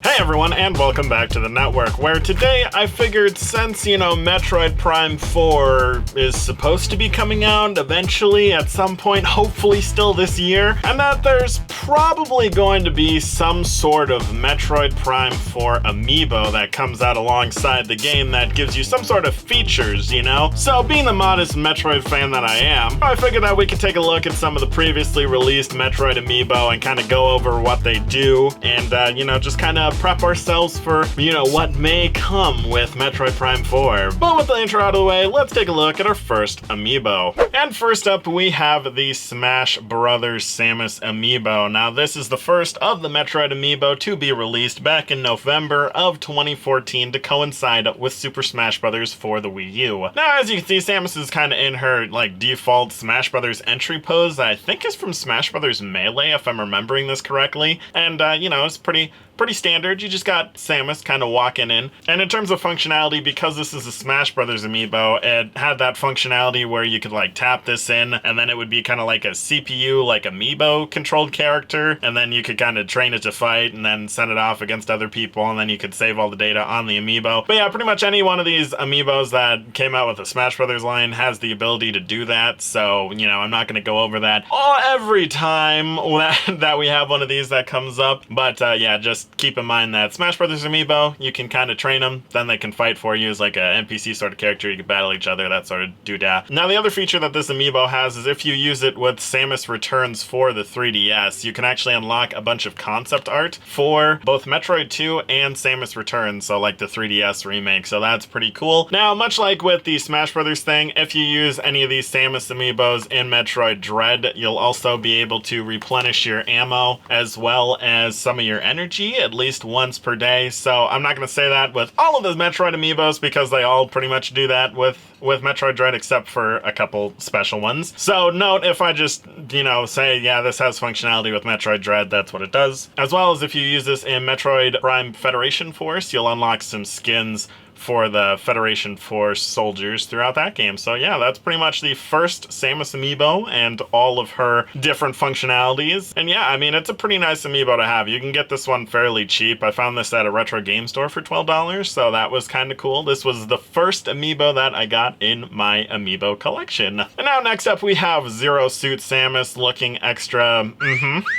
Hey everyone, and welcome back to the network, where today I figured since, Metroid Prime 4 is supposed to be coming out eventually at some point, hopefully still this year, and that there's probably going to be some sort of Metroid Prime 4 amiibo that comes out alongside the game that gives you some sort of features, So being the modest Metroid fan that I am, I figured that we could take a look at some of the previously released Metroid amiibo and kind of go over what they do, and, just kind of prep ourselves for, what may come with Metroid Prime 4. But with the intro out of the way, let's take a look at our first amiibo. And first up, we have the Smash Brothers Samus amiibo. Now, this is the first of the Metroid amiibo to be released back in November of 2014 to coincide with Super Smash Brothers for the Wii U. Now, as you can see, Samus is kind of in her, default Smash Brothers entry pose that I think is from Smash Brothers Melee, if I'm remembering this correctly. And, it's pretty standard. You just got Samus kind of walking in. And in terms of functionality, because this is a Smash Brothers amiibo, it had that functionality where you could tap this in, and then it would be kind of like a CPU, amiibo controlled character, and then you could kind of train it to fight and then send it off against other people, and then you could save all the data on the amiibo. But yeah, pretty much any one of these amiibos that came out with the Smash Brothers line has the ability to do that. So, I'm not going to go over that every time that we have one of these that comes up. But yeah, just keep in mind that Smash Brothers amiibo, you can kind of train them, then they can fight for you as a NPC sort of character. You can battle each other, that sort of doodah. Now, the other feature that this amiibo has is if you use it with Samus Returns for the 3DS, you can actually unlock a bunch of concept art for both Metroid 2 and Samus Returns, so the 3DS remake, so that's pretty cool. Now, much like with the Smash Brothers thing, if you use any of these Samus amiibos in Metroid Dread, you'll also be able to replenish your ammo as well as some of your energy, at least once per day. So I'm not going to say that with all of the Metroid amiibos because they all pretty much do that with Metroid Dread except for a couple special ones. So note if I just, say, yeah, this has functionality with Metroid Dread, that's what it does. As well as if you use this in Metroid Prime Federation Force, you'll unlock some skins for the Federation Force soldiers throughout that game. So yeah, that's pretty much the first Samus amiibo and all of her different functionalities. And yeah, it's a pretty nice amiibo to have. You can get this one fairly cheap. I found this at a retro game store for $12, so that was kind of cool. This was the first amiibo that I got in my amiibo collection. And now next up we have Zero Suit Samus looking extra,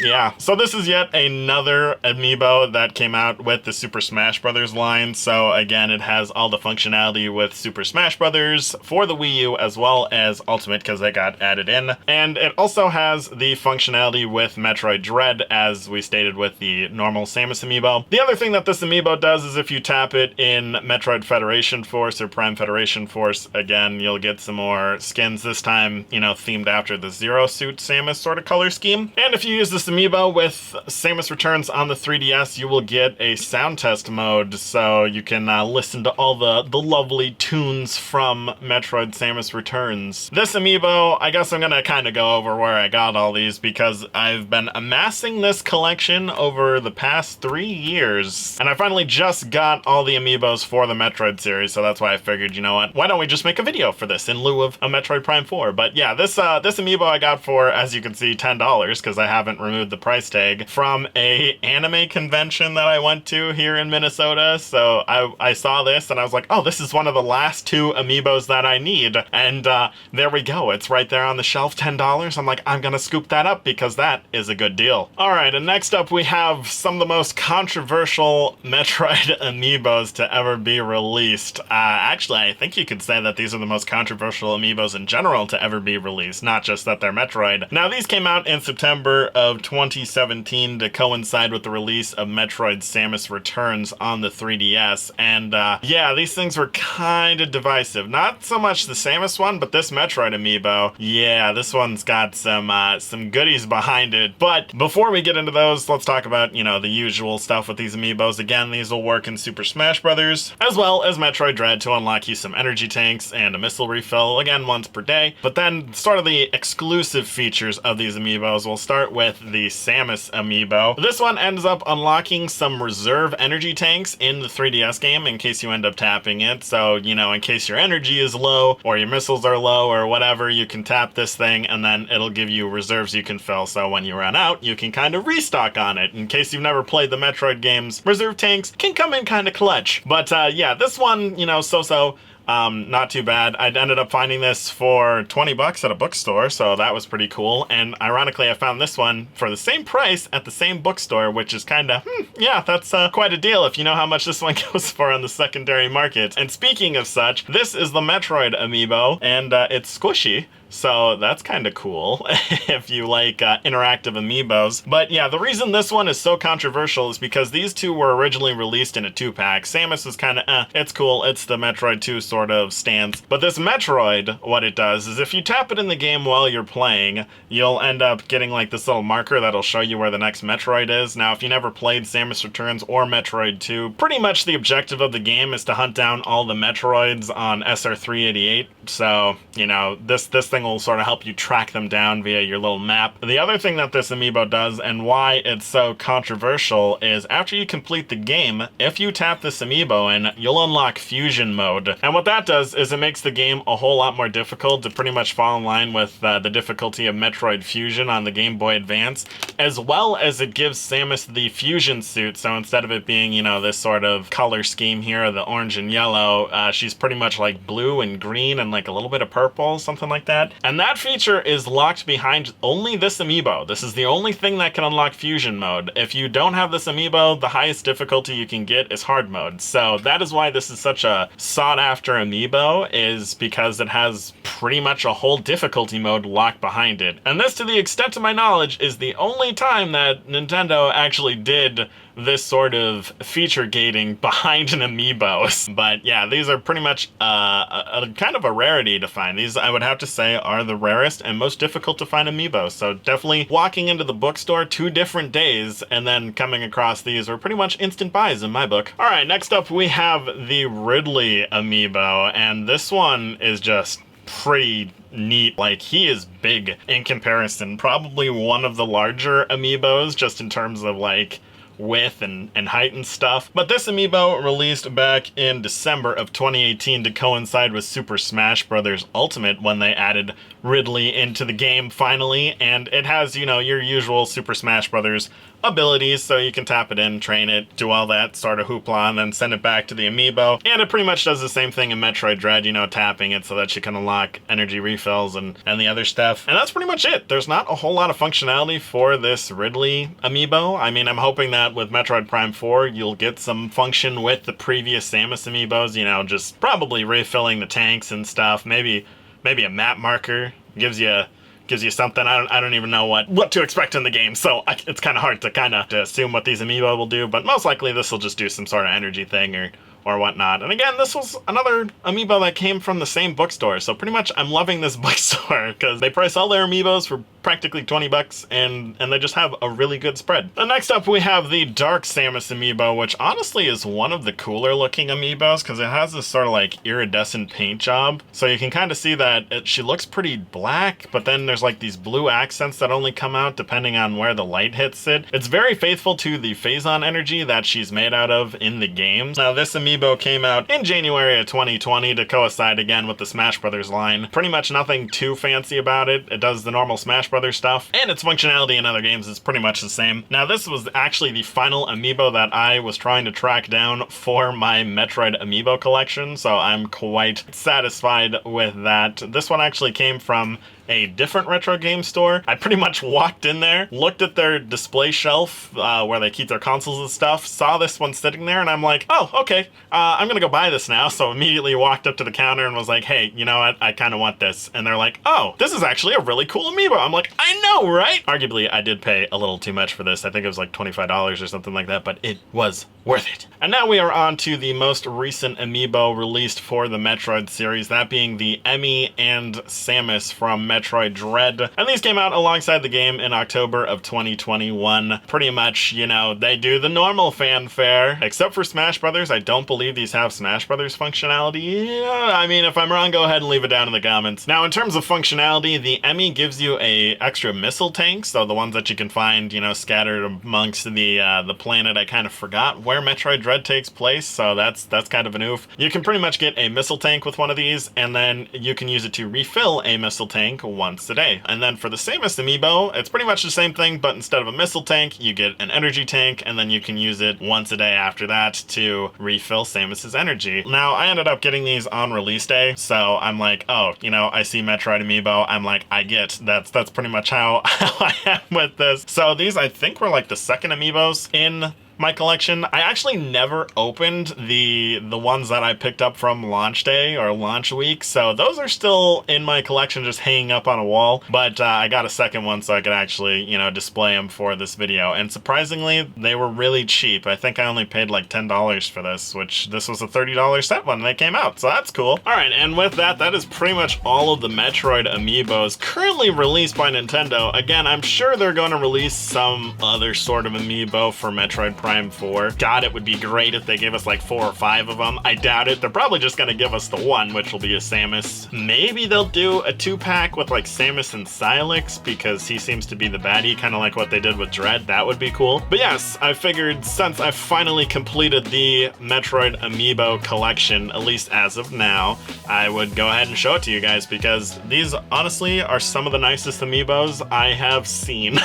yeah. So this is yet another amiibo that came out with the Super Smash Brothers line. So again, it has all the functionality with Super Smash Brothers for the Wii U as well as Ultimate because they got added in. And it also has the functionality with Metroid Dread as we stated with the normal Samus amiibo. The other thing that this amiibo does is if you tap it in Metroid Federation Force or Prime Federation Force, again, you'll get some more skins this time, themed after the Zero Suit Samus sort of color scheme. And if you use this amiibo with Samus Returns on the 3DS, you will get a sound test mode, so you can listen to all the lovely tunes from Metroid Samus Returns. This amiibo, I guess I'm gonna kind of go over where I got all these because I've been amassing this collection over the past 3 years, and I finally just got all the amiibos for the Metroid series, so that's why I figured, why don't we just make a video for this in lieu of a Metroid Prime 4? But yeah, this amiibo I got for, as you can see, $10 because I haven't removed the price tag from a anime convention that I went to here in Minnesota. So I saw this and I was like, oh, this is one of the last 2 amiibos that I need. And there we go. It's right there on the shelf, $10. I'm like, I'm gonna scoop that up because that is a good deal. All right, and next up we have some of the most controversial Metroid amiibos to ever be released. Actually, I think you could say that these are the most controversial amiibos in general to ever be released, not just that they're Metroid. Now, these came out in September of 2017 to coincide with the release of Metroid Samus Returns on the 3DS, and yeah, these things were kind of divisive. Not so much the Samus one, but this Metroid amiibo, yeah, this one's got some goodies behind it. But before we get into those, let's talk about, the usual stuff with these amiibos. Again, these will work in Super Smash Brothers, as well as Metroid Dread to unlock you some energy tanks and a missile refill, again, once per day. But then, sort of the exclusive features of these amiibos, we'll start with the Samus amiibo. This one ends up unlocking some reserve energy tanks in the 3DS game, in case you end up tapping it. So, you know, in case your energy is low or your missiles are low or whatever, you can tap this thing and then it'll give you reserves you can fill. So when you run out, you can kind of restock on it. In case you've never played the Metroid games, reserve tanks can come in kind of clutch. But yeah, this one, you know, so-so. Not too bad. I ended up finding this for 20 bucks at a bookstore, so that was pretty cool. And ironically, I found this one for the same price at the same bookstore, which is kind of, yeah, that's quite a deal if you know how much this one goes for on the secondary market. And speaking of such, this is the Metroid Amiibo, and it's squishy. So that's kind of cool if you like interactive amiibos. But yeah, the reason this one is so controversial is because these two were originally released in a 2-pack. Samus is kind of, it's cool, it's the Metroid 2 sort of stance. But this Metroid, what it does is if you tap it in the game while you're playing, you'll end up getting like this little marker that'll show you where the next Metroid is. Now, if you never played Samus Returns or Metroid 2, pretty much the objective of the game is to hunt down all the Metroids on SR388. So, you know, this thing will sort of help you track them down via your little map. The other thing that this amiibo does and why it's so controversial is after you complete the game, if you tap this amiibo in, you'll unlock fusion mode. And what that does is it makes the game a whole lot more difficult to pretty much fall in line with the difficulty of Metroid Fusion on the Game Boy Advance, as well as it gives Samus the fusion suit. So instead of it being, you know, this sort of color scheme here, the orange and yellow, she's pretty much like blue and green and like a little bit of purple, something like that. And that feature is locked behind only this amiibo. This is the only thing that can unlock fusion mode. If you don't have this amiibo, the highest difficulty you can get is hard mode. So that is why this is such a sought after amiibo, is because it has pretty much a whole difficulty mode locked behind it. And this, to the extent of my knowledge, is the only time that Nintendo actually did this sort of feature gating behind an amiibo. But yeah, these are pretty much a kind of a rarity to find. These, I would have to say, are the rarest and most difficult to find amiibo. So definitely walking into the bookstore 2 different days and then coming across these were pretty much instant buys in my book. All right, next up we have the Ridley amiibo, and this one is just pretty neat. Like, he is big in comparison. Probably one of the larger amiibos just in terms of like width and height and stuff. But this amiibo released back in December of 2018 to coincide with Super Smash Bros. Ultimate when they added Ridley into the game finally, and it has, you know, your usual Super Smash Bros. Abilities, so you can tap it in, train it, do all that sort of hoopla, and then send it back to the amiibo. And it pretty much does the same thing in Metroid Dread, you know, tapping it so that you can unlock energy refills and the other stuff. And that's pretty much it. There's not a whole lot of functionality for this Ridley amiibo. I mean, I'm hoping that with Metroid Prime 4, you'll get some function with the previous Samus amiibos, you know, just probably refilling the tanks and stuff. Maybe a map marker gives you something. I don't even know what to expect in the game, so it's kind of hard to assume what these amiibo will do, but most likely this will just do some sort of energy thing or whatnot. And again, this was another amiibo that came from the same bookstore, so pretty much I'm loving this bookstore because they price all their amiibos for practically 20 bucks and they just have a really good spread. And next up we have the Dark Samus amiibo, which honestly is one of the cooler looking amiibos because it has this sort of like iridescent paint job. So you can kind of see that she looks pretty black, but then there's like these blue accents that only come out depending on where the light hits it. It's very faithful to the Phazon energy that she's made out of in the game. Now this amiibo came out in January of 2020 to coincide again with the Smash Brothers line. Pretty much nothing too fancy about it. It does the normal Smash Brothers stuff, and its functionality in other games is pretty much the same. Now this was actually the final amiibo that I was trying to track down for my Metroid amiibo collection, so I'm quite satisfied with that. This one actually came from a different retro game store. I pretty much walked in there, looked at their display shelf where they keep their consoles and stuff, saw this one sitting there, and I'm like, oh, okay, I'm gonna go buy this now. So immediately walked up to the counter and was like, hey, you know what, I kind of want this. And they're like, oh, this is actually a really cool amiibo. I'm like, I know, right? Arguably, I did pay a little too much for this. I think it was like $25 or something like that, but it was worth it. And now we are on to the most recent amiibo released for the Metroid series, that being the Emmy and Samus from Metroid Dread. And these came out alongside the game in October of 2021. Pretty much, you know, they do the normal fanfare. Except for Smash Brothers, I don't believe these have Smash Brothers functionality. Yeah, I mean, if I'm wrong, go ahead and leave it down in the comments. Now, in terms of functionality, the Emmy gives you a extra missile tank, so the ones that you can find, you know, scattered amongst the planet. I kind of forgot where Metroid Dread takes place, so that's kind of an oof. You can pretty much get a missile tank with one of these, and then you can use it to refill a missile tank once a day. And then for the Samus Amiibo, it's pretty much the same thing, but instead of a missile tank, you get an energy tank, and then you can use it once a day after that to refill Samus's energy. Now, I ended up getting these on release day, so I'm like, oh, you know, I see Metroid Amiibo, I'm like, I get, that's pretty much how I am with this. So these, I think, were like the second Amiibos in my collection. I actually never opened the ones that I picked up from launch day or launch week, so those are still in my collection just hanging up on a wall, but I got a second one so I could actually, you know, display them for this video, and surprisingly, they were really cheap. I think I only paid like $10 for this, which this was a $30 set when they came out, so that's cool. Alright, and with that, that is pretty much all of the Metroid Amiibos currently released by Nintendo. Again, I'm sure they're going to release some other sort of Amiibo for Metroid Prime 4. God, it would be great if they gave us like 4 or 5 of them. I doubt it. They're probably just gonna give us the one, which will be a Samus. Maybe they'll do a 2-pack with like Samus and Alyx, because he seems to be the baddie, kind of like what they did with Dread. That would be cool. But yes, I figured since I finally completed the Metroid Amiibo collection, at least as of now, I would go ahead and show it to you guys, because these honestly are some of the nicest Amiibos I have seen.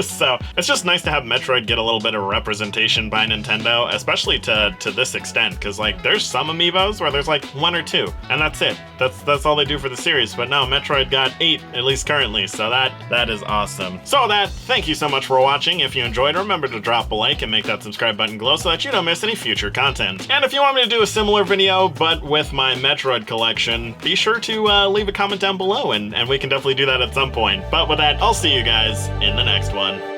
So it's just nice to have Metroid get a little bit of representation by Nintendo, especially to this extent, because like there's some Amiibos where there's like 1 or 2, and that's it. That's all they do for the series. But no, Metroid got 8, at least currently, so that is awesome. So thank you so much for watching. If you enjoyed, remember to drop a like and make that subscribe button glow so that you don't miss any future content. And if you want me to do a similar video, but with my Metroid collection, be sure to leave a comment down below, and we can definitely do that at some point. But with that, I'll see you guys in the next one.